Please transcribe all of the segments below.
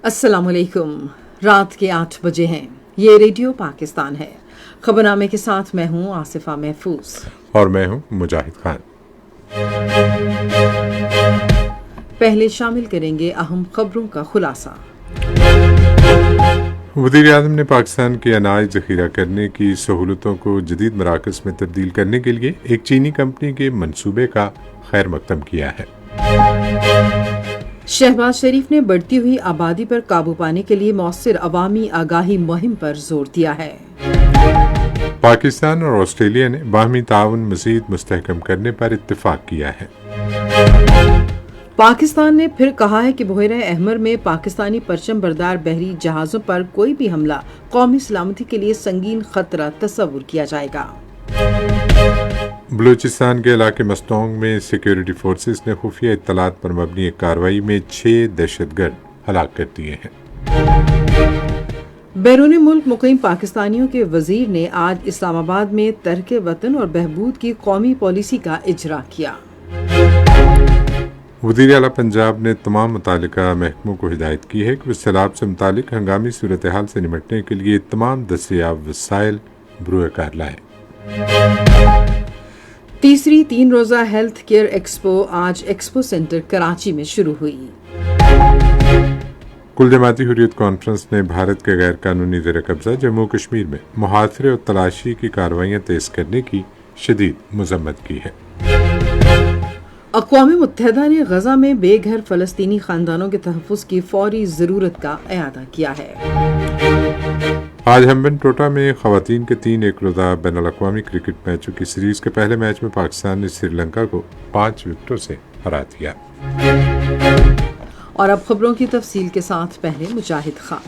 अस्सलाम वालेकुम। रात के 8 बजे हैं। ये रेडियो पाकिस्तान है। खबरनामे के साथ मैं हूँ आसिफा महफूज और मैं हूँ मुजाहिद खान। पहले शामिल करेंगे अहम खबरों का खुलासा। वज़ीर आज़म ने पाकिस्तान के अनाज ज़ख़ीरा करने की सहूलतों को जदीद मराकज़ में तब्दील करने के लिए एक चीनी कंपनी के मंसूबे का खैर मकदम किया है। शहबाज शरीफ ने बढ़ती हुई आबादी पर काबू पाने के लिए मौसर अवामी आगाही मुहिम पर जोर दिया है। पाकिस्तान और ऑस्ट्रेलिया ने बाहमी ताउन मज़ीद मुस्तहकम करने पर इत्तेफाक किया है। पाकिस्तान ने फिर कहा है कि बहरा अहमर में पाकिस्तानी परचम बरदार बहरी जहाज़ों पर कोई भी हमला कौमी सलामती के लिए संगीन खतरा तस्वुर किया जाएगा। बलूचिस्तान के इलाके मस्तोंग में सिक्योरिटी फोर्सेस ने खुफिया इत्तलात पर मबनी एक कार्रवाई में 6 दहशतगर्द हलाक कर दिए हैं। बैरून मुल्क मुकीम पाकिस्तानियों के वजीर ने आज इस्लामाबाद में तर्क वतन और बहबूद की कौमी पॉलिसी का इजरा किया। वज़ीर आला पंजाब ने तमाम मुतालिका महकमों को हिदायत की है कि वे सैलाब से मुतालिक हंगामी सूरत हाल से निपटने के लिए तमाम दस्तियाब वसाइल बरूए कार लाएं। तीसरी 3 रोज़ा हेल्थ केयर एक्सपो आज एक्सपो सेंटर कराची में शुरू हुई। कुल जमाती हुर्रियत कॉन्फ्रेंस ने भारत के गैर कानूनी ज़ेर कब्जा जम्मू कश्मीर में मुहासरे और तलाशी की कार्रवाइयाँ तेज करने की शदीद मजम्मत की है। अक़वाम मुत्तहिदा ने गजा में बेघर फ़लस्तीनी खानदानों के तहफ़्फ़ुज़ की फौरी ज़रूरत का इआदा किया है। आज हम्बन टोटा में ख़वातीन के 3 एक रोज़ा बैनुल अक़वामी क्रिकेट मैचों की सीरीज़ के पहले मैच में पाकिस्तान ने श्रीलंका को 5 विकेटों से हरा दिया। और अब खबरों की तफसील के साथ पहले मुजाहिद खान।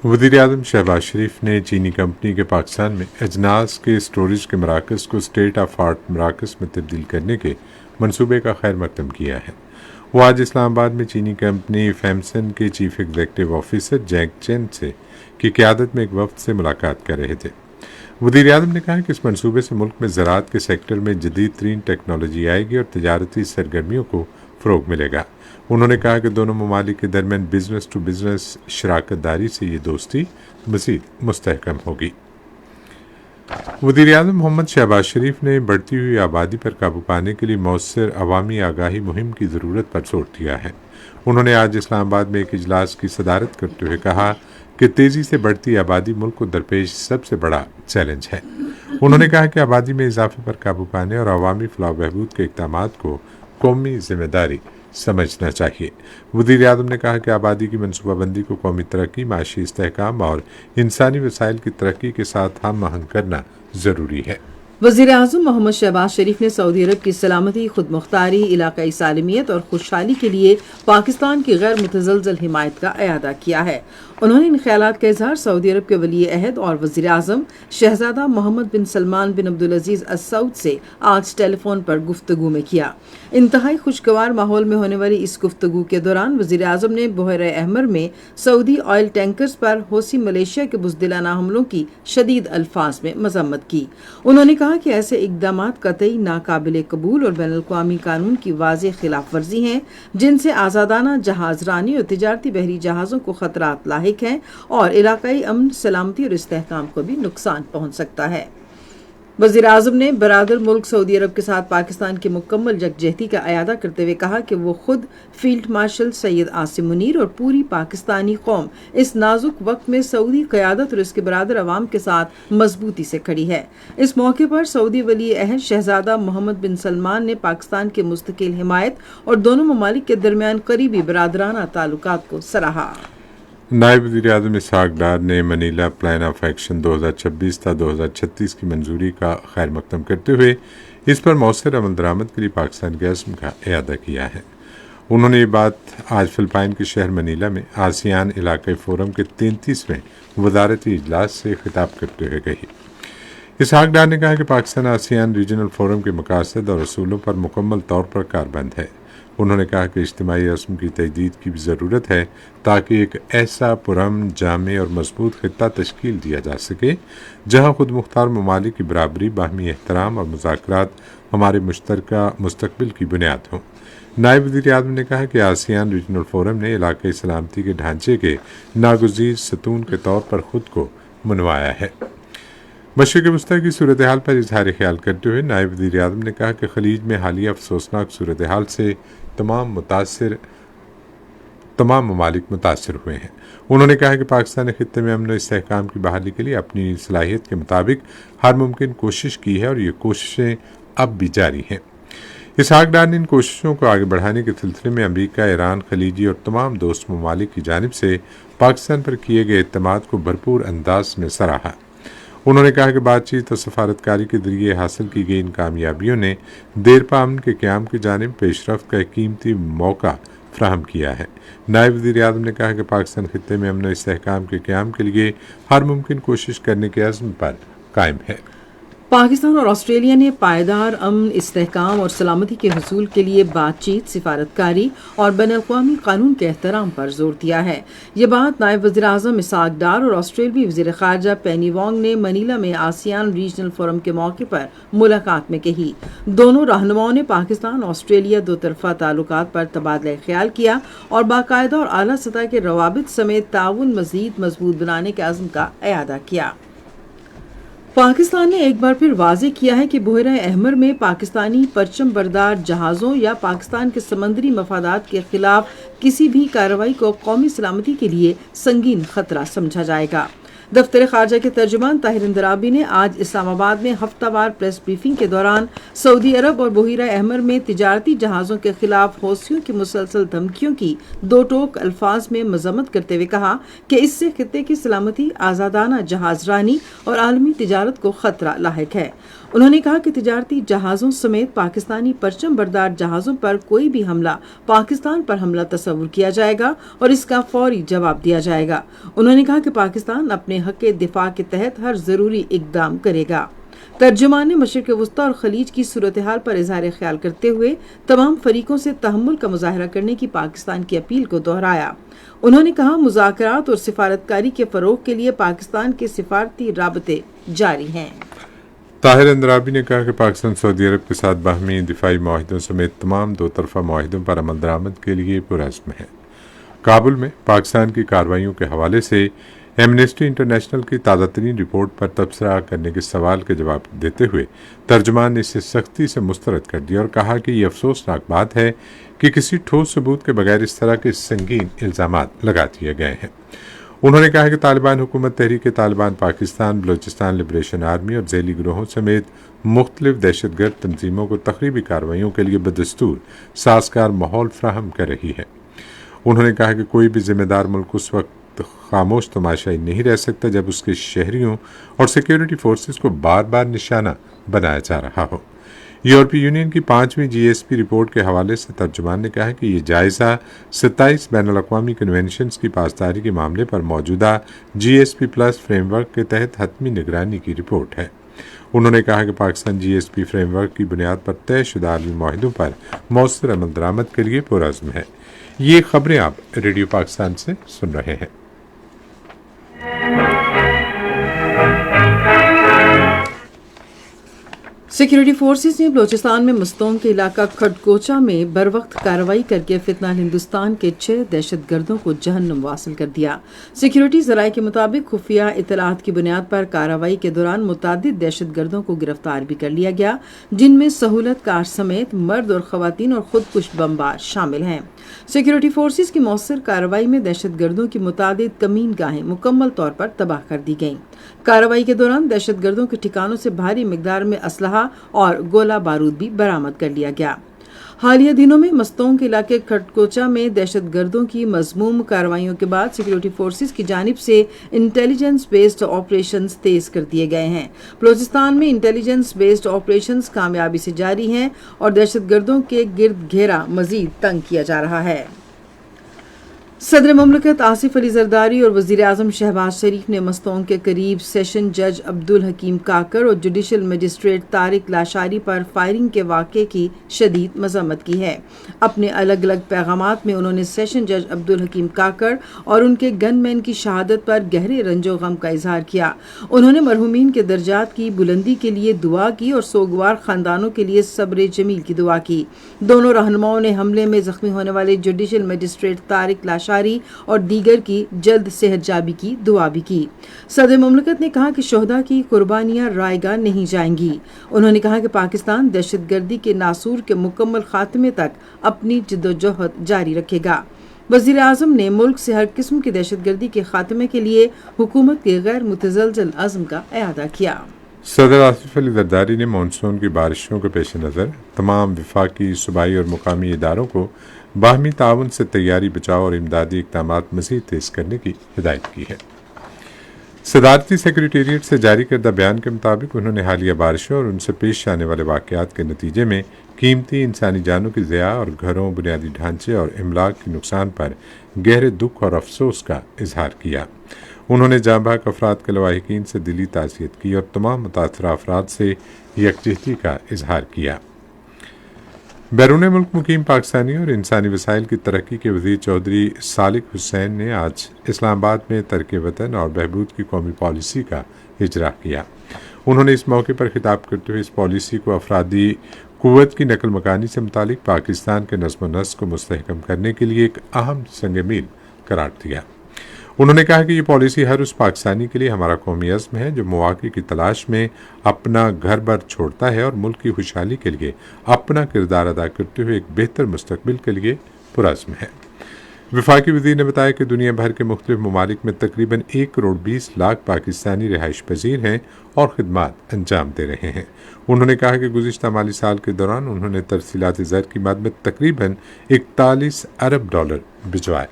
वज़ीर आज़म शहबाज शरीफ ने चीनी कंपनी के पाकिस्तान में अजनास के स्टोरेज के मराकज़ को स्टेट ऑफ आर्ट मराकज़ में तब्दील करने के मंसूबे का खैर मकदम किया है। वो आज इस्लामाबाद में चीनी कंपनी फैमसन के चीफ एग्जीक्यूटिव ऑफिसर जैंग चेन से की क़यादत में एक वफ्द से मुलाकात कर रहे थे। वज़ीर आज़म ने कहा कि इस मंसूबे से मुल्क में ज़राअत के सेक्टर में जदीद तरीन टेक्नोलॉजी आएगी और तजारती सरगर्मियों को फ़रोग़ मिलेगा। उन्होंने कहा कि दोनों ममालिक के दरमियान बिजनेस टू बिजनेस शराकत दारी से ये दोस्ती मज़ीद मुस्तहकम होगी। वज़ीर आज़म मोहम्मद शहबाज शरीफ ने बढ़ती हुई आबादी पर काबू पाने के लिए मौसर अवामी आगाही मुहिम की ज़रूरत पर जोर दिया है। उन्होंने आज इस्लामाबाद में एक इजलास की सदारत करते हुए कहा कि तेज़ी से बढ़ती आबादी मुल्क को दरपेश सबसे बड़ा चैलेंज है। उन्होंने कहा कि आबादी में इजाफे पर काबू पाने और अवामी फलाह बहबूद के इक़दामात को कौमी जिम्मेदारी समझना चाहिए। वज़ीर आज़म ने कहा कि आबादी की मनसूबाबंदी को कौमी तरक्की, माशी इस्तेहकाम और इंसानी वसाइल की तरक्की के साथ हम आहंग करना ज़रूरी है। वज़ीर आज़म मोहम्मद शहबाज शरीफ ने सऊदी अरब की सलामती, खुद मुख्तारी, इलाकाई सालमियत और खुशहाली के लिए पाकिस्तान की गैर मुतज़लज़ल हिमायत का इआदा किया है। उन्होंने इन ख्यालात का इजहार सऊदी अरब के वली अहद और वज़ीर आज़म शहजादा मोहम्मद बिन सलमान बिन अब्दुल अजीज़ अल सऊद से आज टेलीफोन पर गुफ्तगू में किया। इंतहाई खुशगवार माहौल में होने वाली इस गुफ्तगू के दौरान वज़ीर आज़म ने बहरा अहमर में सऊदी ऑयल टैंकर्स पर हौसी मलेशिया के बुज़दिलाना हमलों की शदीद अल्फाज में मजम्मत की। उन्होंने कहा कि ऐसे इक़दामात कतई नाकाबिले कबूल और बैनुल-अक़वामी कानून की वाज़ेह खिलाफ वर्जी हैं, जिनसे आज़ादाना जहाज़ रानी और तिजारती बहरी जहाज़ों को खतरात लाहिक हैं और इलाकाई अमन, सलामती और इस्तेहकाम को भी नुकसान पहुँच सकता है। वज़ीर आज़म ने बरादर मुल्क सऊदी अरब के साथ पाकिस्तान की मुकम्मल यकजहती का इआदा करते हुए कहा कि वो खुद फील्ड मार्शल सैयद आसिम मुनीर और पूरी पाकिस्तानी कौम इस नाजुक वक्त में सऊदी क़यादत और इसके बरादर अवाम के साथ मजबूती से खड़ी है। इस मौके पर सऊदी वली अहद शहजादा मोहम्मद बिन सलमान ने पाकिस्तान के मुस्तकिल हिमायत और दोनों ममालिक के दरमियान करीबी बरादराना ताल्लुकात को सराहा। नायब वज़ीर आज़म इसहाक डार ने मनीला प्लान ऑफ एक्शन 2026 था 2036 की मंजूरी का खैर मकदम करते हुए इस पर मौसर अमल दरामद के लिए पाकिस्तान के अज़्म का इआदा किया है। उन्होंने ये बात आज फिलिपाइन के शहर मनीला में आसियान इलाकाई फोरम के 33वें वज़ारती इजलास से खिताब करते हुए कही। इसहाक डार ने कहा कि पाकिस्तान आसियान रीजनल फोरम के मकासद और असूलों पर मुकम्मल तौर पर कारबंद है। उन्होंने कहा कि इज्तिमाई रस्म की तजदीद की भी ज़रूरत है ताकि एक ऐसा पुरअमन, जामे और मजबूत खित्ता तश्कील दिया जा सके जहाँ खुद मुख्तार ममालिक की बराबरी, बाहमी एहतराम और मुज़ाकरात हमारे मुश्तरका मुस्तकबिल की बुनियाद हों। نائب وزیر اعظم نے کہا کہ آسیان ریجنل فورم نے علاقائی سلامتی کے ڈھانچے کے ناگزیر ستون کے طور پر خود کو منوایا ہے۔ مشرق وسطی کی صورتحال پر اظہار خیال کرتے ہوئے نائب وزیر اعظم نے کہا کہ خلیج میں حالیہ افسوسناک صورتحال سے تمام ممالک متاثر ہوئے ہیں۔ انہوں نے کہا کہ پاکستان نے خطے میں امن و استحکام کی بحالی کے لیے اپنی صلاحیت کے مطابق ہر ممکن کوشش کی ہے اور یہ کوششیں اب بھی جاری ہیں۔ اسحاق ڈار نے ان کوششوں کو آگے بڑھانے کے سلسلے میں امریکہ، ایران، خلیجی اور تمام دوست ممالک کی جانب سے پاکستان پر کیے گئے اعتماد کو بھرپور انداز میں سراہا۔ انہوں نے کہا کہ بات چیت اور سفارتکاری کے ذریعے حاصل کی گئی ان کامیابیوں نے دیرپا امن کے قیام کی جانب پیش رفت کا ایک قیمتی موقع فراہم کیا ہے۔ نائب وزیر اعظم نے کہا کہ پاکستان خطے میں امن و استحکام کے قیام کے لیے ہر ممکن کوشش کرنے کے عزم پر قائم ہے۔ پاکستان اور آسٹریلیا نے پائیدار امن، استحکام اور سلامتی کے حصول کے لیے بات چیت، سفارتکاری اور بین الاقوامی قانون کے احترام پر زور دیا ہے۔ یہ بات نائب وزیر اعظم اسحاق ڈار اور آسٹریلوی وزیر خارجہ پینی وانگ نے منیلا میں آسیان ریجنل فورم کے موقع پر ملاقات میں کہی۔ دونوں رہنماؤں نے پاکستان آسٹریلیا دو طرفہ تعلقات پر تبادلہ خیال کیا اور باقاعدہ اور اعلیٰ سطح کے روابط سمیت تعاون مزید مضبوط بنانے کے عزم کا اعادہ کیا۔ پاکستان نے ایک بار پھر واضح کیا ہے کہ بحیرہ احمر میں پاکستانی پرچم بردار جہازوں یا پاکستان کے سمندری مفادات کے خلاف کسی بھی کارروائی کو قومی سلامتی کے لیے سنگین خطرہ سمجھا جائے گا۔ دفتر خارجہ کے ترجمان طاہر اندرابی نے آج اسلام آباد میں ہفتہ وار پریس بریفنگ کے دوران سعودی عرب اور بحیرہ احمر میں تجارتی جہازوں کے خلاف حوثیوں کی مسلسل دھمکیوں کی دو ٹوک الفاظ میں مذمت کرتے ہوئے کہا کہ اس سے خطے کی سلامتی، آزادانہ جہاز رانی اور عالمی تجارت کو خطرہ لاحق ہے۔ انہوں نے کہا کہ تجارتی جہازوں سمیت پاکستانی پرچم بردار جہازوں پر کوئی بھی حملہ پاکستان پر حملہ تصور کیا جائے گا اور اس کا فوری جواب دیا جائے گا۔ انہوں نے کہا کہ پاکستان اپنے حق دفاع کے تحت ہر ضروری اقدام کرے گا۔ ترجمان نے مشرق وسطی اور خلیج کی صورتحال پر اظہار خیال کرتے ہوئے تمام فریقوں سے تحمل کا مظاہرہ کرنے کی پاکستان کی اپیل کو دہرایا۔ انہوں نے کہا مذاکرات اور سفارتکاری کے فروغ کے لیے پاکستان کے سفارتی رابطے جاری ہیں۔ طاہر اندرابی نے کہا کہ پاکستان سعودی عرب کے ساتھ باہمی دفاعی معاہدوں سمیت تمام دو طرفہ معاہدوں پر عمل درآمد کے لیے پرعزم ہے۔ کابل میں پاکستان کی کارروائیوں کے حوالے سے ایمنسٹی انٹرنیشنل کی تازہ ترین رپورٹ پر تبصرہ کرنے کے سوال کا جواب دیتے ہوئے ترجمان نے اسے سختی سے مسترد کر دیا اور کہا کہ یہ افسوسناک بات ہے کہ کسی ٹھوس ثبوت کے بغیر اس طرح کے سنگین الزامات لگا دیے گئے ہیں۔ انہوں نے کہا کہ طالبان حکومت تحریک طالبان پاکستان، بلوچستان لبریشن آرمی اور ذیلی گروہوں سمیت مختلف دہشت گرد تنظیموں کو تخریبی کارروائیوں کے لیے بدستور سازگار ماحول فراہم کر رہی ہے۔ انہوں نے کہا کہ کوئی بھی ذمہ دار ملک اس وقت خاموش تماشائی نہیں رہ سکتا جب اس کے شہریوں اور سیکیورٹی فورسز کو بار بار نشانہ بنایا جا رہا ہو۔ یورپی یونین کی 5ویں جی ایس پی رپورٹ کے حوالے سے ترجمان نے کہا کہ یہ جائزہ 27 بین الاقوامی کنونشنز کی پاسداری کے معاملے پر موجودہ G S P plus framework کے تحت حتمی نگرانی کی رپورٹ ہے۔ انہوں نے کہا کہ پاکستان جی ایس پی فریم ورک کی بنیاد پر طے شدہ عالمی معاہدوں پر مؤثر عمل درآمد کے لیے پرعزم ہے۔ یہ خبریں آپ ریڈیو پاکستان سے سن رہے ہیں۔ سیکیورٹی فورسز نے بلوچستان میں مستونگ کے علاقہ کھڈکوچا میں بروقت کارروائی کر کے فتنہ ہندوستان کے 6 دہشت گردوں کو جہنم واصل کر دیا۔ سیکیورٹی ذرائع کے مطابق خفیہ اطلاعات کی بنیاد پر کارروائی کے دوران متعدد دہشت گردوں کو گرفتار بھی کر لیا گیا، جن میں سہولت کار سمیت مرد اور خواتین اور خودکش بمبار شامل ہیں۔ سیکیورٹی فورسز کی مؤثر کارروائی میں دہشت گردوں کی متعدد کمین گاہیں مکمل طور پر تباہ کر دی گئیں۔ کارروائی کے دوران دہشت گردوں کے ٹھکانوں سے بھاری مقدار میں اسلحہ اور گولہ بارود بھی برآمد کر لیا گیا۔ حالیہ دنوں میں مستونگ کے علاقے کھڈکوچا میں دہشت گردوں کی مذموم کارروائیوں کے بعد سیکیورٹی فورسز کی جانب سے انٹیلیجنس بیسڈ آپریشنز تیز کر دیے گئے ہیں۔ بلوچستان میں انٹیلیجنس بیسڈ آپریشنز کامیابی سے جاری ہیں اور دہشت گردوں کے گرد گھیرا مزید تنگ کیا جا رہا ہے۔ सदर ममलकत आसिफ अली जरदारी और वज़ीर आज़म शहबाज शरीफ ने मस्तों के करीब सेशन जज अब्दुल हकीम काकर और जुडिशल मजिस्ट्रेट तारिक लाशारी पर फायरिंग के वाक़े की शदीद मज़म्मत की है। अपने अलग अलग पैगामात में उन्होंने सेशन जज अब्दुल हकीम काकर और उनके गनमैन की शहादत पर गहरे रंजो गम का इजहार किया। उन्होंने मरहूमीन के दर्जात की बुलंदी के लिए दुआ की और सोगवार खानदानों के लिए सब्र जमील की दुआ की। दोनों रहनुमाओं ने हमले में जख्मी होने वाले जुडिशल मजिस्ट्रेट तारिक लाशारी और दीगर की जल्द सेहतयाबी की दुआ भी की। सदर मुमलिकत ने कहा कि शोहदा की कुर्बानियां रायगा नहीं जाएंगी। उन्होंने कहा कि पाकिस्तान दहशतगर्दी के नासूर के मुकम्मल खात्मे तक अपनी जिद्दोजहद जारी रखेगा। वज़ीर आज़म ने मुल्क से हर किस्म की दहशतगर्दी के खात्मे के लिए हुकूमत के गैर मुतज़लज़ल अज़्म का इआदा किया। सदर आसिफ अली जरदारी ने मानसून की बारिशों के पेश नज़र तमाम वफाकी, सूबाई और मुकामी इदारों को बाहमी ताउन से तैयारी, बचाव और इमदादी इक़दामात मज़ीद तेज़ करने की हिदायत की है। सदारती सेक्रेटेरिएट से जारी करदा बयान के मुताबिक उन्होंने हालिया बारिशों और उनसे पेश आने वाले वाक़यात के नतीजे में कीमती इंसानी जानों की ज़िया और घरों, बुनियादी ढांचे और इमलाक के नुकसान पर गहरे दुख और अफसोस का इजहार किया। उन्होंने जाँबाक अफराद के लवाहिकीन से दिली ताज़ियत की और तमाम मुतासरा अफराद से यकजहती का इजहार किया। बैरून मुल्क मुकीम पाकिस्तानी और इंसानी वसाइल की तरक्की के वज़ीर चौधरी सालिक हुसैन ने आज इस्लामाबाद में तरक़ वतन और बहबूद की कौमी पॉलिसी का इजरा किया। उन्होंने इस मौके पर खिताब करते हुए इस पॉलिसी को अफरादी कुव्वत की नकल मकानी से मुतालिक पाकिस्तान के नज़्म व नस्क को मुस्तहकम करने के लिए एक अहम संग मील करार दिया। उन्होंने कहा कि ये पॉलिसी हर उस पाकिस्तानी के लिए हमारा कौमी अज़्म है जो मौक़े की तलाश में अपना घर बर छोड़ता है और मुल्क की खुशहाली के लिए अपना किरदार अदा करते हुए एक बेहतर मुस्तकबिल के लिए पुरज़्म है। वफाकी वज़ीर ने बताया कि दुनिया भर के मुख्तलिफ ममालिक में तकरीबन 1 करोड़ 20 लाख पाकिस्तानी रिहाइश पजीर हैं और खिदमात अंजाम दे रहे हैं। उन्होंने कहा कि गुज़िश्ता माली साल के दौरान उन्होंने तरसीलात ज़र की मद में तकरीबन 41 अरब डॉलर भिजवाए।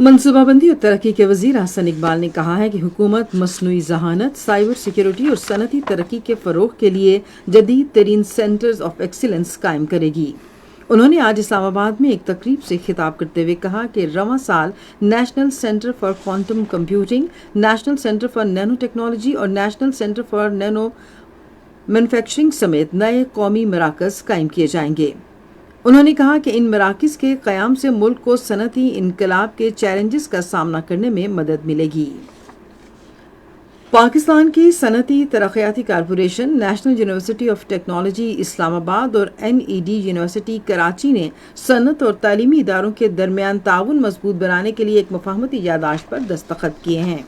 मनसूबाबंदी और तरक्की के वज़ीर हसन इकबाल ने कहा है कि हुकूमत मसनूई ज़हानत, साइबर सिक्योरिटी और सनती तरक्की के फ़रोग़ के लिए जदीद तरीन सेंटर्स ऑफ एक्सीलेंस कायम करेगी। उन्होंने आज इस्लामाबाद में एक तकरीब से खिताब करते हुए कहा कि रवां साल national centre for quantum computing, national centre for nano technology और national centre for nano manufacturing समेत नए कौमी मराकज़ कायम किए जाएंगे। उन्होंने कहा कि इन मराकज़ के क़याम से मुल्क को सनती इनकलाब के चैलेंजेस का सामना करने में मदद मिलेगी। पाकिस्तान की सनती तरक्याती corporation, national university of technology Islamabad और NED यूनिवर्सिटी कराची ने सनत और तालीमी इदारों के दरमियान ताउन मजबूत बनाने के लिए एक मुफाहमती यादाश्त पर दस्तखत किए हैं।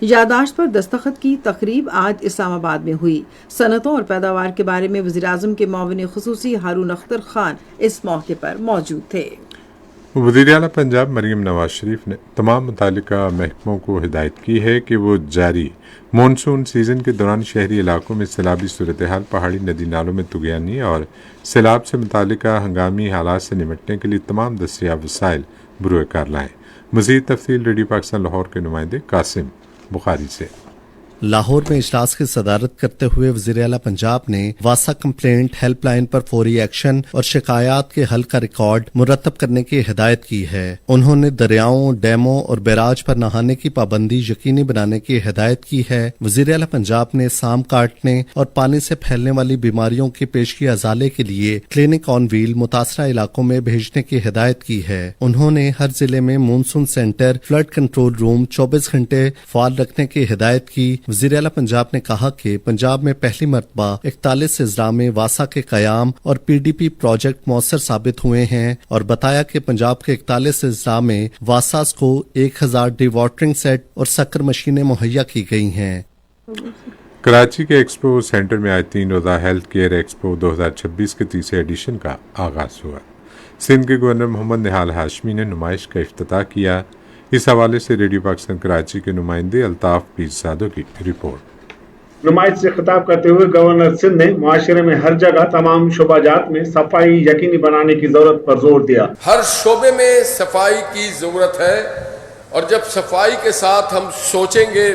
यादाश्त पर दस्तखत की तकरीब आज इस्लामाबाद में हुई। सनतों और पैदावार के बारे में वज़ीर आज़म के मुआविन ख़ुसूसी हारून अख्तर खान इस मौके पर मौजूद थे। वज़ीर आला पंजाब मरीम नवाज शरीफ ने तमाम मुतालिका महकमों को हिदायत की है कि वो जारी मानसून सीज़न के दौरान शहरी इलाकों में सैलाबी सूरत हाल, पहाड़ी नदी नालों में तुग़यानी और सैलाब से मुतालिका हंगामी हालात से निपटने के लिए तमाम दस्तियाब वसाइल बरूए कार लाएँ। मज़ीद तफसील रेडियो पाकिस्तान लाहौर के नुमाइंदे कासिम बुखारी से। लाहौर में इजलास की सदारत करते हुए वज़ीर आला पंजाब ने वासा कंप्लेंट हेल्पलाइन पर फौरी एक्शन और शिकायत के हल का रिकॉर्ड मुरतब करने की हिदायत की है। उन्होंने दरियाओं, डैमों और बैराज पर नहाने की पाबंदी यकीनी बनाने की हिदायत की है। वज़ीर आला पंजाब ने साम काटने और पानी से फैलने वाली बीमारियों की पेशगी अजाले के लिए क्लिनिक ऑन व्हील मुतासरा इलाकों में भेजने की हिदायत की है। उन्होंने हर जिले में monsoon centre, flood control room 24 घंटे फाल रखने की हिदायत की। वज़ीर आला पंजाब ने कहा कि पंजाब में पहली मरतबा 41 अजला में वासा के कयाम और PDP प्रोजेक्ट मौसर साबित हुए हैं और बताया कि पंजाब के 41 अजला में वासास को 1000 डिवाटरिंग सेट और शक्कर मशीनें मुहैया की गई हैं। कराची के एक्सपो सेंटर में आज 3 रोज़ा हेल्थ केयर एक्सपो 2026 के तीसरे एडिशन का आगाज हुआ। सिंध के गवर्नर मोहम्मद निहाल हाशमी ने नुमाइश का इफ्तिताह किया। इस हवाले से रेडियो पाकिस्तान कराची के नुमाइंदे अल्ताफ पीरजादो की रिपोर्ट। नुमाइश से खिताब करते हुए गवर्नर सिंध ने मुआशरे में हर जगह तमाम शोबाजात में सफाई यकीनी बनाने की जरूरत पर जोर दिया। हर शोबे में सफाई की जरूरत है और जब सफाई के साथ हम सोचेंगे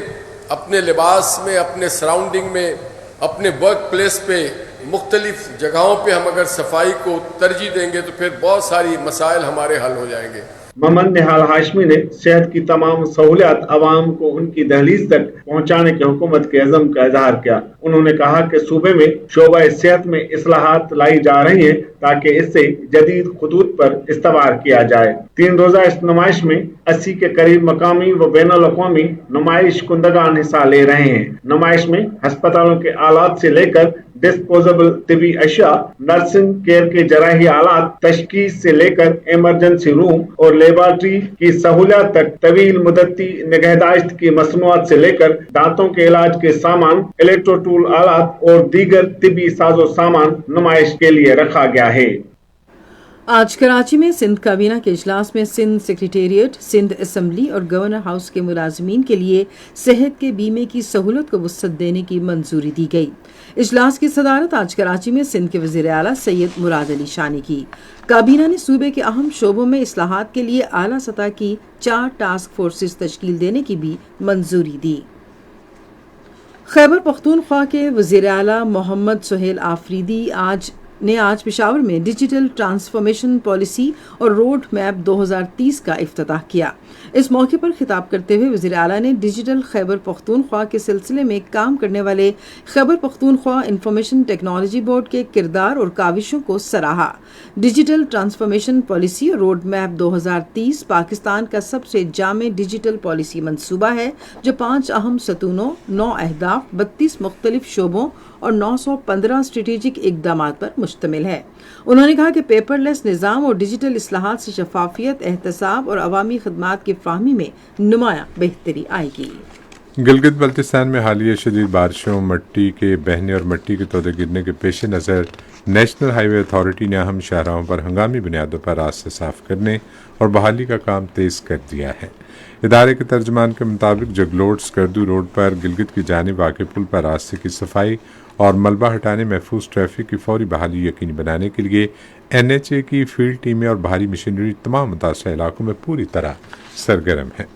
अपने लिबास में, अपने सराउंडिंग में, अपने वर्क प्लेस पे, मुख्तलिफ जगहों पे हम अगर सफाई को तरजीह देंगे तो फिर बहुत सारी मसाइल हमारे हल हो जाएंगे। मोहम्मद निहाल हाशमी ने सेहत की तमाम सहूलियात आवाम को उनकी दहलीज तक पहुंचाने के हुकूमत के अज़म का इजहार किया। उन्होंने कहा कि सूबे में शोबा सेहत में इस्लाहात लाई जा रही हैं ताकि इससे जदीद खतूत पर इस्तवार किया जाए। 3 रोजा इस नुमाइश में 80 के करीब मकामी व बैनुल-अक़वामी नुमाइश कुंदगान हिस्सा ले रहे हैं। नुमाइश में अस्पतालों के आलात से लेकर डिस्पोजेबल तिबी अशिया, नर्सिंग केयर के जराही आलात, तशखीस से लेकर इमरजेंसी रूम और लेबॉर्ट्री की सहूलियत तक, तवील मुद्दती निगहदाश्त की मसनूआत से लेकर दांतों के इलाज के सामान, इलेक्ट्रोटूल आलात और दीगर तिबी साजो सामान नुमाइश के लिए रखा गया है। आज कराची में सिंध काबीना के इजलास में सिंध सेक्रेटेरिएट, सिंध असम्बली और गवर्नर हाउस के मुलाजमीन के लिए सेहत के बीमे की सहूलत को वुसअत देने की मंजूरी दी गई। इजलास की सदारत आज कराची में सिंध के वज़ीर आला सैयद मुराद अली शाह ने की। काबीना ने सूबे के अहम शोबों में इस्लाहात के लिए आला सतह की 4 टास्क फोर्सेस तश्कील देने की भी मंजूरी दी। खैबर पख्तूनख्वा के वज़ीर आला मोहम्मद सुहेल आफरीदी आज पेशावर में डिजिटल ट्रांसफॉर्मेशन पॉलिसी और रोड मैप 2030 का इफ्तिताह किया। इस मौके पर खिताब करते हुए वज़ीर आला ने डिजिटल खैबर पख्तूनख्वा के सिलसिले में काम करने वाले Khyber Pakhtunkhwa information technology board के किरदार और काविशों को सराहा। डिजिटल ट्रांसफॉर्मेशन पॉलिसी और रोड मैप 2030 पाकिस्तान का सबसे जामे डिजिटल पॉलिसी मंसूबा है जो 5 अहम सतूनों, 9 अहदाफ, 32 मुख्तलिफ शोबों और 915 स्ट्रेटेजिक इक़दामात पर मुश्तमिल है। उन्होंने कहा कि पेपरलेस निज़ाम और डिजिटल इस्लाहात से शफाफियत, एहतसाब और अवामी खदमात की फ़ाहमी में नुमाया बेहतरी आएगी। गिलगित बल्तिस्तान में हालिया शदीद बारिशों, मिट्टी के बहने और मिट्टी के तौदे गिरने के पेश नज़र नेशनल हाईवे अथॉरिटी ने अहम शाहराहों पर हंगामी बुनियादों पर रास्ते साफ करने और बहाली का काम तेज़ कर दिया है। इदारे के तर्जमान के मुताबिक जगलोट स्कर्दू रोड पर गिलगित की जानिब वाक़े पुल पर रास्ते की सफाई और मलबा हटाने, महफूज ट्रैफिक की फौरी बहाली यकीनी बनाने के लिए NHA की फील्ड टीमें और भारी मशीनरी तमाम मुतासरा इलाकों में पूरी तरह सरगर्म है।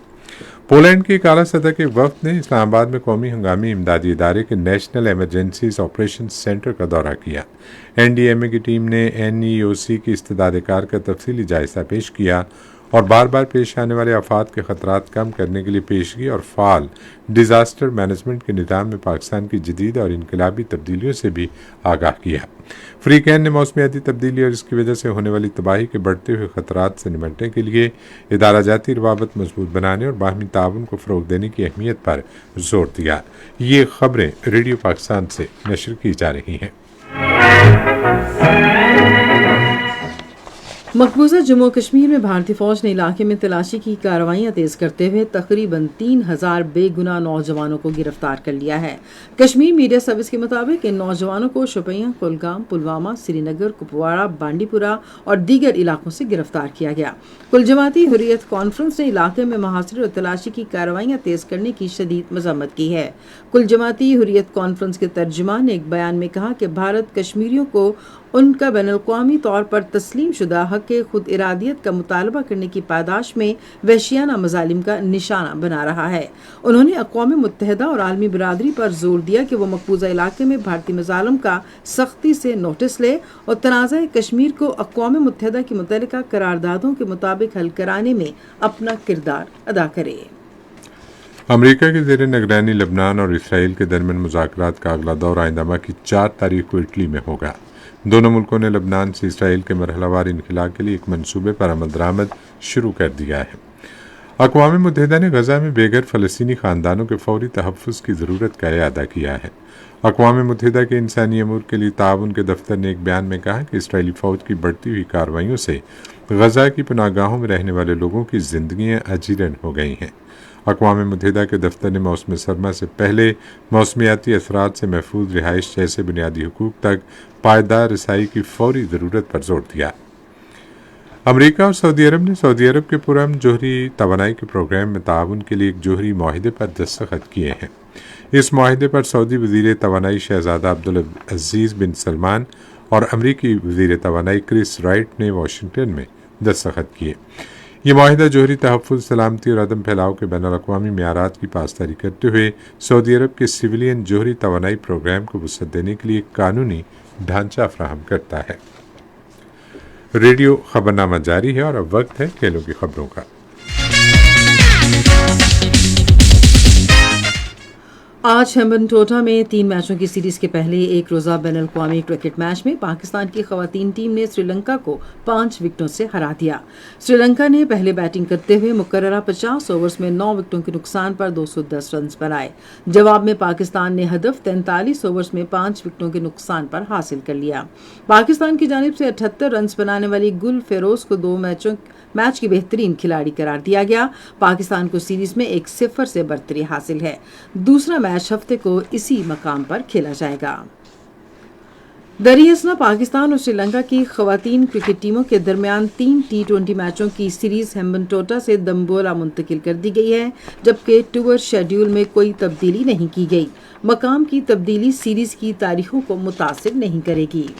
पोलैंड के एक आला सतह के वफ्द ने इस्लामाबाद में कौमी हंगामी इमदादी इदारे के नेशनल इमरजेंसीज ऑपरेशन सेंटर का दौरा किया। NDMA की टीम ने NEOC की इस्तेदाद कार का तफसीली जायजा पेश किया और बार बार पेश आने वाले आफात के खतरात कम करने के लिए पेशगी और फाल डिजास्टर मैनेजमेंट के निज़ाम में पाकिस्तान की जदीद और इनकलाबी तब्दीलियों से भी आगाह किया। फ्रीकैन ने मौसमियाती तब्दीली और इसकी वजह से होने वाली तबाही के बढ़ते हुए खतरात से निपटने के लिए इदारा जाती रवाबत मजबूत बनाने और बाहमी ताउन को फ़रोग़ देने की अहमियत पर जोर दिया। ये खबरें रेडियो पाकिस्तान से नशर की जा रही हैं। मकबूजा जम्मू कश्मीर में भारतीय फौज ने इलाके में तलाशी की कार्रवाइयां तेज करते हुए तकरीबन 3000 बेगुनाह नौजवानों को गिरफ्तार कर लिया है। कश्मीर मीडिया सर्विस के मुताबिक इन नौजवानों को शोपियां, कुलगाम, पुलवामा, श्रीनगर, कुपवाड़ा, बांडीपुरा और दीगर इलाकों से गिरफ्तार किया गया। कुल जमाती हुर्रियत कॉन्फ्रेंस ने इलाके में महासिर और तलाशी की कार्रवाइयां तेज करने की शदीद मजम्मत की है। कुल जमाती हुर्रियत कॉन्फ्रेंस के तर्जुमान ने एक बयान में कहा कि भारत कश्मीरियों को उनका बैनुल-अक़वामी तौर पर तस्लीम शुदा हक के खुद इरादियत का मुतालबा करने की पादाश में वहशियाना मजालिम का निशाना बना रहा है। उन्होंने अक़वाम मुत्तहिदा और आलमी बिरादरी पर जोर दिया कि वो मकबूजा इलाके में भारतीय मजालिम का सख्ती से नोटिस ले और तनाज़ा कश्मीर को अक़वाम मुत्तहिदा की मुतल्लिका करारदादों के मुताबिक हल कराने में अपना किरदार अदा करे। अमेरिका के ज़ेर निगरानी लबनान और इसराइल के दरमियान मुज़ाकरात का अगला दौर आइंदा माह की 4 तारीख को इटली में होगा। दोनों मुल्कों ने लबनान से इसराइल के मरहलावार इनखला के लिए एक मंसूबे पर अमल दरामद शुरू कर दिया है। अक़वाम मुत्तहिदा ने गजा में बेघर फ़लस्तीनी ख़ानदानों के फौरी तहफ़्फ़ुज़ की ज़रूरत का इरादा किया है। अक़वाम मुत्तहिदा के इंसानी अमूर के लिए ताउन के दफ्तर ने एक बयान में कहा कि इसराइली फ़ौज की बढ़ती हुई कार्रवाइयों से गजा की पनाहगाहों में रहने वाले लोगों की ज़िंदगियाँ अजीरन हो गई हैं। अक़वाम मुत्तहिदा के दफ्तर ने मौसम सरमा से पहले मौसमियाती असरात से महफूज रिहाइश जैसे बुनियादी हुकूक तक पायदार रसाई की फौरी ज़रूरत पर जोर दिया। अमेरिका और सऊदी अरब ने सऊदी अरब के पुरअमन जोहरी तवानाई के प्रोग्राम में ताउन के लिए एक जोहरी माहिदे पर दस्तखत किए हैं। इस माहिदे पर सऊदी वज़ीर तवानाई शहज़ादा अब्दुल अज़ीज़ बिन सलमान और अमरीकी वज़ीर तवानाई क्रिस राइट ने वाशिंगटन में दस्तखत किए। ये माहिदा जोहरी तहफ़्फ़ुज़, सलामती और अदम फैलाव के बैनुल-अक़वामी मियारात की पासदारी करते हुए सऊदी अरब के सिविलियन जोहरी तवानाई प्रोग्राम को वुसअत देने के लिए एक कानूनी ढांचा फराहम करता है। रेडियो खबरनामा जारी है और अब वक्त है खेलों की खबरों का। आज हेम्बनटोटा में 3 मैचों की सीरीज के पहले एक रोजा बैनुल-अक़वामी क्रिकेट मैच में पाकिस्तान की खवातीन टीम ने श्रीलंका को 5 विकेटों से हरा दिया। श्रीलंका ने पहले बैटिंग करते हुए मुकर्ररा 50 ओवर्स में 9 विकेटों के नुकसान पर 210 रन बनाए। जवाब में पाकिस्तान ने हदफ 43 ओवर्स में 5 विकेटों के नुकसान पर हासिल कर लिया। पाकिस्तान की जानिब से 78 रन बनाने वाली गुल फेरोज को 2 मैच की बेहतरीन खिलाड़ी करार दिया गया। पाकिस्तान को सीरीज में 1-0 से बढ़तरी हासिल है। दूसरा मैच हफ्ते को इसी मकाम पर खेला जाएगा। दरियासना पाकिस्तान और श्रीलंका की खवातीन क्रिकेट टीमों के दरमियान 3 T20 मैचों की सीरीज हेम्बनटोटा से दम्बोला मुंतकिल कर दी गई है, जबकि टूर शेड्यूल में कोई तब्दीली नहीं की गई। मकाम की तब्दीली सीरीज की तारीखों को मुतासिर नहीं करेगी।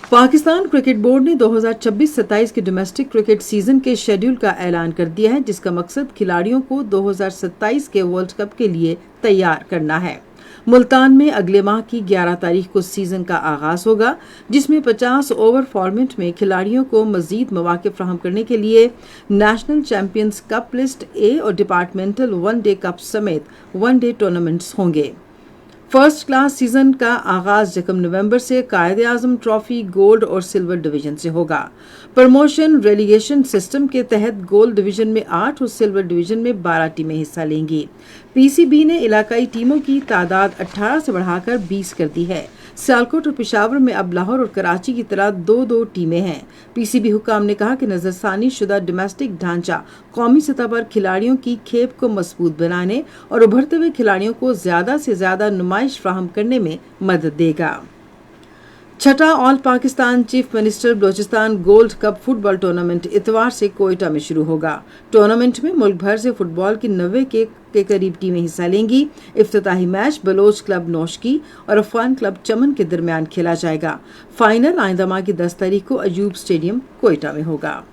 पाकिस्तान क्रिकेट बोर्ड ने 2026-27 के डोमेस्टिक क्रिकेट सीजन के शेड्यूल का ऐलान कर दिया है, जिसका मकसद खिलाड़ियों को 2027 के वर्ल्ड कप के लिए तैयार करना है। मुल्तान में अगले माह की 11 तारीख को सीजन का आगाज होगा, जिसमें 50 ओवर फॉर्मेट में खिलाड़ियों को मजीद मौके फराहम करने के लिए national champions cup list A और डिपार्टमेंटल वनडे कप समेत वनडे टूर्नामेंट्स होंगे। फर्स्ट क्लास सीजन का आगाज 1 नवंबर से कायद-ए-आज़म ट्रॉफी गोल्ड और सिल्वर डिवीजन से होगा। प्रमोशन रेलीगेशन सिस्टम के तहत गोल्ड डिवीजन में 8 और सिल्वर डिवीजन में 12 टीमें हिस्सा लेंगी। पीसीबी ने इलाकाई टीमों की तादाद 18 से बढ़ाकर 20 कर दी है। सियालकोट और पेशावर में अब लाहौर और कराची की तरह 2-2 टीमें हैं। पीसीबी हुकाम ने कहा कि नजरसानी शुदा डोमेस्टिक ढांचा कौमी सतह पर खिलाड़ियों की खेप को मजबूत बनाने और उभरते हुए खिलाड़ियों को ज्यादा से ज्यादा नुमाइश फराहम करने में मदद देगा। छठा all Pakistan chief minister Balochistan gold cup football tournament इतवार से कोयटा में शुरू होगा। टूर्नामेंट में मुल्क भर से फुटबॉल की 90 के करीब टीमें हिस्सा लेंगी। इफ्तिताही मैच बलोच क्लब नौशकी और अफगान क्लब चमन के दरमियान खेला जाएगा। फाइनल आइंदा माह की 10 तारीख को अयूब स्टेडियम कोयटा में होगा।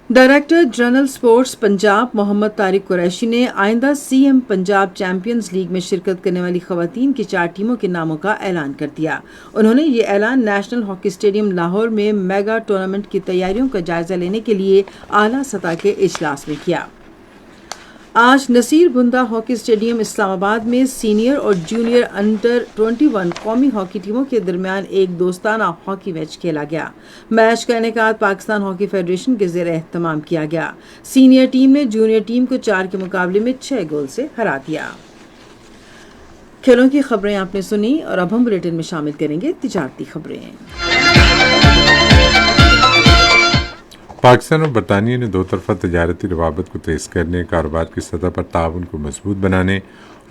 Director general sports Punjab Mohammad Tariq Qureshi ने आइंदा सीएम पंजाब चैंपियंस लीग में शिरकत करने वाली खवातीन की 4 टीमों के नामों का ऐलान कर दिया। उन्होंने ये ऐलान नेशनल हॉकी स्टेडियम लाहौर में मेगा टूर्नामेंट की तैयारियों का जायजा लेने के लिए आला सतह के इजलास में किया। आज नसीर बुंदा हॉकी स्टेडियम इस्लामाबाद में सीनियर और जूनियर अंडर 21 कौमी हॉकी टीमों के दरमियान एक दोस्ताना हॉकी मैच खेला गया। मैच का इनेकाद पाकिस्तान हॉकी फेडरेशन के ज़ेर एहतमाम किया गया। सीनियर टीम ने जूनियर टीम को 4 के मुकाबले में 6 गोल से हरा दिया। खेलों की खबरें आपने सुनी और अब हम बुलेटिन में शामिल करेंगे तिजारती खबरें। पाकिस्तान और बरतानिया ने 2 तरफा तजारती रवाबत को तेज़ करने, कारोबार की सतह पर ताउन को मजबूत बनाने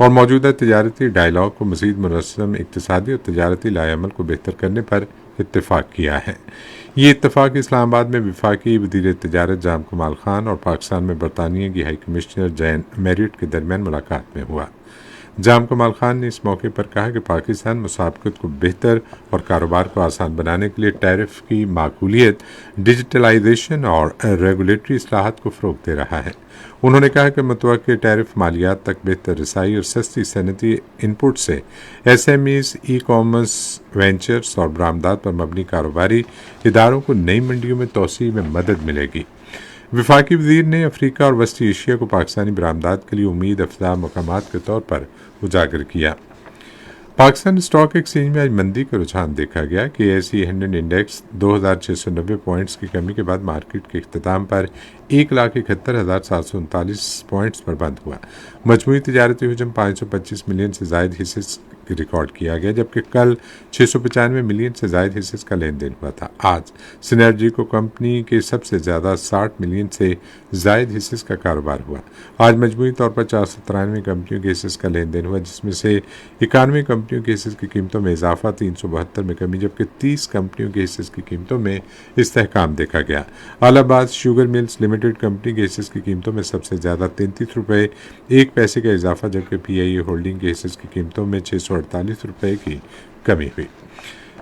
और मौजूदा तजारती डायलॉग को मज़ीद मुनज़्ज़म इक़्तिसादी और तजारती लाएअमल को बेहतर करने पर इत्तेफाक किया है। ये इत्तेफाक इस्लामाबाद में वफाकी वज़ीर तजारत जाम कमाल खान और पाकिस्तान में बरतानिया की हाई कमिश्नर जैन मैरिट के दरमियान मुलाकात में हुआ। जाम कमाल खान ने इस मौके पर कहा कि पाकिस्तान मुसाबकत को बेहतर और कारोबार को आसान बनाने के लिए टैरिफ की माकूलियत, डिजिटलाइजेशन और रेगुलेटरी इस्लाहात को फ़रोग़ दे रहा है। उन्होंने कहा कि मुतवक्किल टैरिफ मालियात तक बेहतर रसाई और सस्ती सनती इनपुट से एसएमईज़, ई कॉमर्स, वेंचर्स और बरामदात पर मबनी कारोबारी इदारों को नई मंडियों में तोसी में मदद मिलेगी। वफाकी वज़ीर ने अफ्रीका और वस्ती एशिया को पाकिस्तानी बरामदात के लिए उम्मीद अफजा मकामात के तौर पर उजागर किया। पाकिस्तान स्टॉक एक्सचेंज में आज मंदी का रुझान देखा गया कि ASE 100 इंडेक्स 2690 पॉइंट्स की कमी के बाद मार्केट के इख्तिताम पर 1,71,739 पॉइंट्स पर बंद हुआ। मजमूई तिजारती हुजम 525 मिलियन से जायद हिस्से रिकॉर्ड किया गया, जबकि कल 695 मिलियन से जायद हिस्से का लेन देन हुआ था। आज सिनर्जी को कंपनी के सबसे ज़्यादा 60 मिलियन से जायद हिस्से का कारोबार हुआ। आज मजमूई तौर पर 493 कंपनियों के हिस्से का लेन देन हुआ, जिसमें से 91 कंपनियों के हिस्से की कीमतों में इजाफा, 372 में कमी, जबकि 30 कंपनियों के हिस्से की कीमतों में इस्तेहकाम देखा गया। Allahabad sugar mills limited company के हिस्से की कीमतों में सबसे ज़्यादा 33 रुपये 1 पैसे का इजाफा, जबकि PIA होल्डिंग के हिस्से की कीमतों में 648 रुपये की कमी हुई।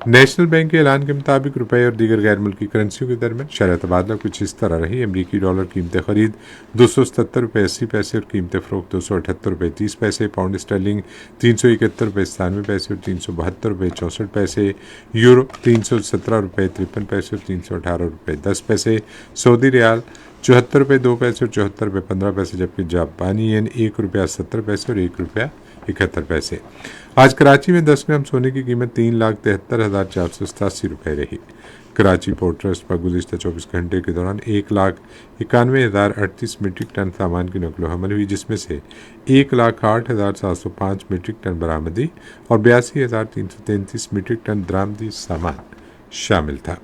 नेशनल बैंक के ऐलान के मुताबिक रुपए और दीगर गैर मुल्की करेंसियों के दरमियान शरह तबादला कुछ इस तरह रही। अमरीकी डॉलर कीमत खरीद 277 रुपये 80 पैसे और कीमत फरोख्त 278 रुपये 30 पैसे। पाउंड स्टर्लिंग 371 रुपये 97 पैसे और 372 रुपये 64 पैसे। यूरो 317 रुपये 53 पैसे और 318 रुपये 10 पैसे। सऊदी रियाल 74 रुपये 2 पैसे और 74 रुपये 15 पैसे, जबकि जापानी येन 1 रुपया 70 पैसे और 1 रुपया 71 पैसे। आज कराची में 10 ग्राम सोने की कीमत 3,73,487 रुपये रही। कराची पोर्ट ट्रस्ट पर गुज़िश्ता 24 घंटे के दौरान 1,91,038 मीट्रिक टन सामान की नकलो हमल हुई, जिसमें से 1,08,705 मीट्रिक टन बरामदी और 82,333 मीट्रिक टन दरामदी सामान शामिल था।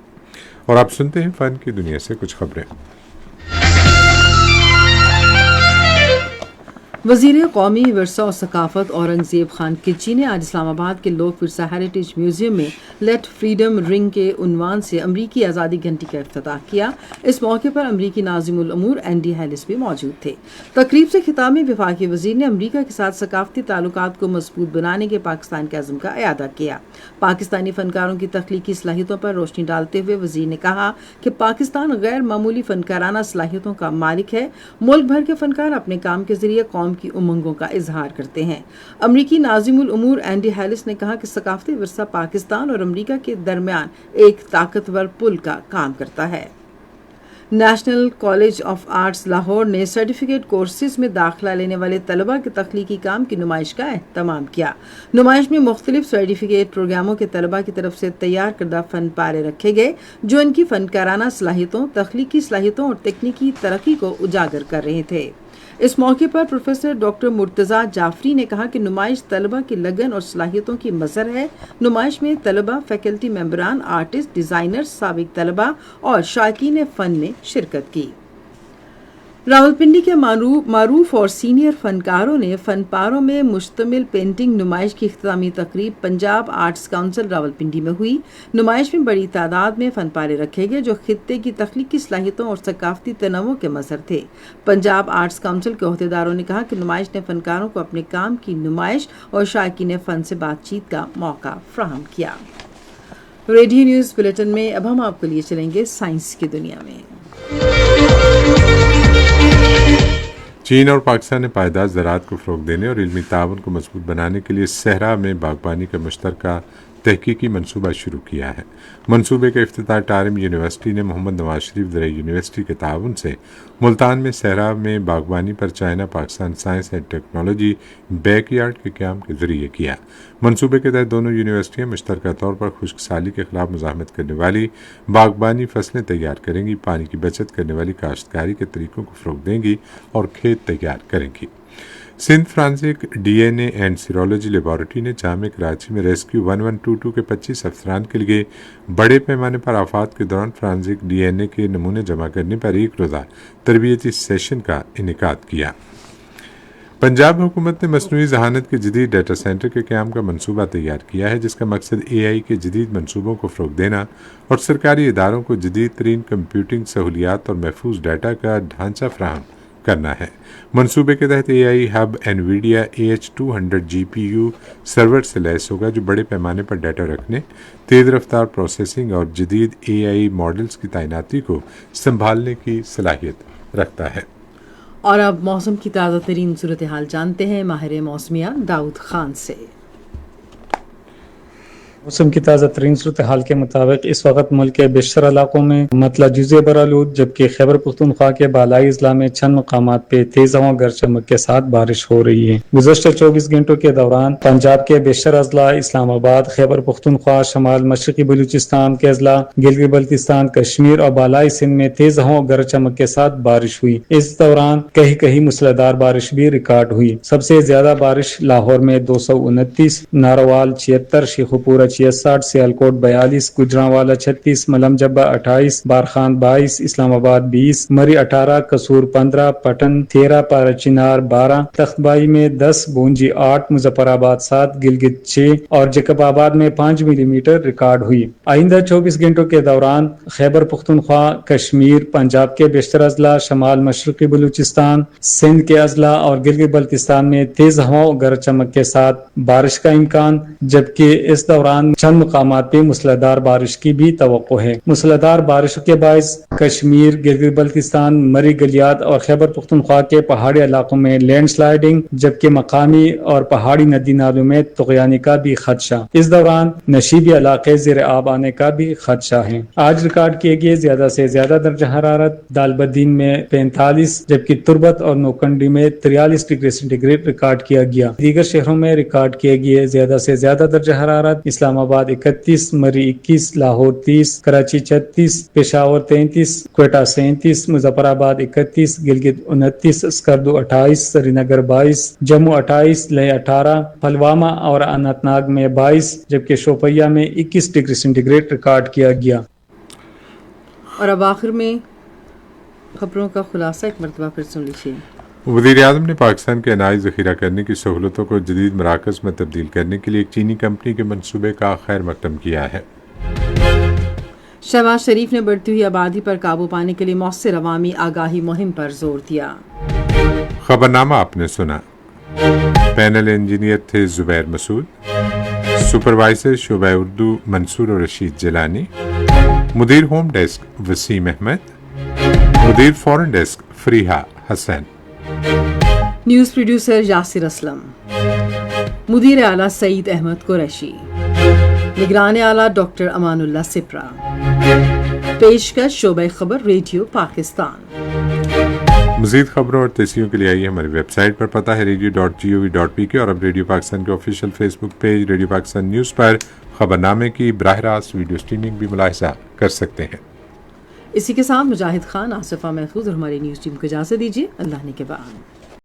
और आप सुनते हैं फ़न की दुनिया से कुछ खबरें। वज़ीर कौमी विरसा और सकाफत औरंगज़ेब खान किची ने आज इस्लामाबाद के लोक विरसा हेरिटेज म्यूजियम में लेट फ्रीडम रिंग के उन्वान से अमरीकी आज़ादी घंटी का इफ्तिताह किया। इस मौके पर अमरीकी नाज़िमुल उमूर एंडी हैलिस भी मौजूद थे। तकरीब से खिताब में वफाकी वज़ीर ने अमरीका के साथ सकाफती ताल्लुकात को मजबूत बनाने के पाकिस्तान के अज़्म का इयादा किया। पाकिस्तानी फ़नकारों की तख्लीकी सलाहियतों पर रोशनी डालते हुए वज़ीर ने कहा कि पाकिस्तान गैर मामूली फ़नकाराना सलाहियतों का मालिक है। मुल्क भर के फ़नकार अपने काम के ज़रिए कौम की उमंगों का इजहार करते हैं। अमरीकी नाज़िमुल उमूर एंडी हैलिस ने कहा कि सकाफती विरसा पाकिस्तान और अमरीका के दरमियान एक ताकतवर पुल का काम करता है। National college of arts Lahore ने सर्टिफिकेट कोर्सेज में दाखिला लेने वाले तलबा के तख्लीकी काम की नुमाइश का एहतमाम किया। नुमाइश में मुख्तलिफ सर्टिफिकेट प्रोग्रामों के तलबा की तरफ से तैयार करदा फन पारे रखे गए, जो इनकी फनकाराना सलाहियतों, तख्लीकी सलाहियतों और तकनीकी तरक्की को उजागर कर रहे थे। इस मौके पर प्रोफेसर डॉक्टर मुर्तज़ा जाफरी ने कहा कि नुमाइश तलबा की लगन और सलाहियतों की मज़हर है। नुमाइश में तलबा, फैकल्टी मेंबरान, आर्टिस्ट, डिज़ाइनर्स, साबिक तलबा और शायकीन फ़न ने शिरकत की। रावलपिंडी के मारूफ और सीनियर फनकारों ने फनपारों में मुश्तमिल पेंटिंग नुमाइश की इख्तितामी तकरीब पंजाब आर्ट्स काउंसिल रावलपिंडी में हुई। नुमाइश में बड़ी तादाद में फनपारे रखे गए जो खित्ते की तख्लीकी सलाहियतों और सकाफती तनव्वुर के मज़हर थे। पंजाब आर्ट्स काउंसिल के अहदेदारों ने कहा कि नुमाइश ने फनकारों को अपने काम की नुमाइश और शायकीन फ़न से बातचीत का मौका फ्राहम किया। रेडियो न्यूज़ बुलेटिन में अब हम आपको लिए चलेंगे साइंस की दुनिया में। चीन और पाकिस्तान ने पायदार ज़राअत को फ़रोग़ देने और इल्मी ताउन को मजबूत बनाने के लिए सहरा में बागबानी का मुश्तरका तहकीकी मनसूबा शुरू किया है। मनसूबे का इफ्तिताह टारिम यूनिवर्सिटी ने मोहम्मद नवाज शरीफ ज़राई यूनिवर्सिटी के ताउन से मुल्तान में सहरा में बागबानी पर China Pakistan science and technology backyard के क़याम के ज़रिए किया। मनसूबे के तहत दोनों यूनिवर्सिटियाँ मुश्तरका तौर पर खुश्क साली के खिलाफ मुज़ाहमत करने वाली बागबानी फसलें तैयार करेंगी, पानी की बचत करने वाली काश्तकारी के तरीक़ों को फ़रोग़ देंगी और खेत तैयार करेंगी। Sindh forensic DNA and serology laboratory ने जामे कराची में रेस्क्यू 1122 के 25 अफसरान के लिए बड़े पैमाने पर आफात के दौरान फ्रांसिक DNA के नमूने जमा करने पर एक रोज़ा तरबियती सेशन का इनेकाद किया। पंजाब हुकूमत ने मसनूई ज़हानत के जदीद डाटा सेंटर के क़याम का मनसूबा तैयार किया है, जिसका मकसद AI के जदीद मनसूबों को फ़रोग़ देना और सरकारी इदारों को जदीद तरीन कंप्यूटिंग सहूलियात और महफूज डाटा का ढांचा फ्राहम करना है। मनसूबे के तहत AI hub NVIDIA AH200 GPU server से लैस होगा, जो बड़े पैमाने पर डाटा रखने, तेज़ रफ्तार प्रोसेसिंग और जदीद AI मॉडल्स की तैनाती को संभालने की सलाहियत रखता है। और अब मौसम की ताज़ा तरीन सूरत हाल जानते हैं माहिर मौसमिया दाऊद खान से। मौसम की ताज़ा तरीन सूरत हाल के मुताबिक इस वक्त मुल्क के बेशतर इलाकों में मतला जुज़े बरालूद, जबकि खैबर पख्तूनख्वा के बालाई अजला में चंद मकामात पे तेज हवा गरज चमक के साथ बारिश हो रही है। गुज़श्ता 24 घंटों के दौरान पंजाब के बेशतर अजला, इस्लामाबाद, खैबर पख्तूनख्वा, शमाल मशरकी बलूचिस्तान के अजला, गिलगित बल्तिस्तान, कश्मीर और बालाई सिंध में तेज हवा गरज चमक के साथ बारिश हुई। इस दौरान कहीं कहीं मूसलाधार बारिश भी रिकॉर्ड हुई। सबसे ज्यादा बारिश लाहौर में 229, नारोवाल 76, शेखुपुरा 66, सियालकोट 42, गुजरांवाला 36, मलमजब्बा 28, बारखान 22, इस्लामाबाद 20, मरी 18, कसूर 15, पटन 13, पाराचिनार 12, तख्तबाई में 10, बूंजी 8, मुजफ्फराबाद 7, गिलगित 6 और जैकबाबाद में 5 मिलीमीटर रिकॉर्ड हुई। आइंदा 24 घंटों के दौरान खैबर पख्तूनख्वा, कश्मीर, पंजाब के बेशतर अजला, शमाल मशरकी बलूचिस्तान, सिंध के अजला और गिलगित बल्तिस्तान में तेज हवा और गरज चमक के साथ बारिश का इम्कान, जबकि इस दौरान दौरान चंद मकामात पे मूसलाधार बारिश की भी तवक्को है। मूसलाधार बारिशों के बायस कश्मीर, गिलगित बल्तिस्तान, मरी गलियात और खैबर पख्तूनख्वा के पहाड़ी इलाकों में लैंडस्लाइडिंग, जबकि मकामी और पहाड़ी नदी नालों में तुग़यानी का भी खदशा। इस दौरान नशीबी इलाके ज़ेर आब आने का भी खदशा है। आज रिकॉर्ड किए गए ज्यादा से ज्यादा दर्जा हरारत दालबद्दीन में 45, जबकि तुर्बत और नौकंडी में 43 डिग्री सेंटीग्रेड रिकॉर्ड किया गया। दीगर शहरों में रिकॉर्ड किए गए ज्यादा से ज्यादा दर्जा हरारत इस्लामाबाद 31, मरी 21, लाहौर 30, कराची 36, पेशावर 33, क्वेटा 37, मुजफ्फराबाद 31, गिलगित 29, स्कर्दू 28, श्रीनगर 22, जम्मू 28, लेह 18, फलवामा और अनंतनाग में 22, जबकि शोपिया में 21 डिग्री सेंटीग्रेड रिकॉर्ड किया गया। और अब आखिर में खबरों का खुलासा एक मरतबा फिर सुन लीजिए। वज़ीर-ए-आज़म ने पाकिस्तान के अनाज ज़ख़ीरा करने की सहूलतों को जदीद मराकज़ में तब्दील करने के लिए एक चीनी कंपनी के मंसूबे का खैर मकदम किया है। शहबाज शरीफ ने बढ़ती हुई आबादी पर काबू पाने के लिए मौसर अवामी आगाही मुहिम पर जोर दिया। खबरनामा आपने सुना। पैनल इंजीनियर थे ज़ुबैर मसूद, सुपरवाइजर शोबा उर्दू मंसूर और रशीद जिलानी, मुदीर होम डेस्क वसीम अहमद, मुदीर foreign desk Fariha Hasan, news producer Yasir Aslam, मुदीर आला सईद अहमद कुरैशी, निगरान आला डॉक्टर अमानुल्लाह सिप्रा, पेशकश शोबा खबर रेडियो पाकिस्तान। मज़ीद खबरों और तस्वीरों के लिए आइए हमारी वेबसाइट पर, पता है radio.gov.pk, और अब रेडियो पाकिस्तान के official Facebook page radio Pakistan news पर खबरनामे की बराह रास्त वीडियो स्ट्रीमिंग भी मुलाहिजा कर सकते हैं। इसी के साथ मुजाहिद खान, आसिफा महफूज और हमारी न्यूज़ टीम को इजाज़त दीजिए। अल्लाह ने के बाद।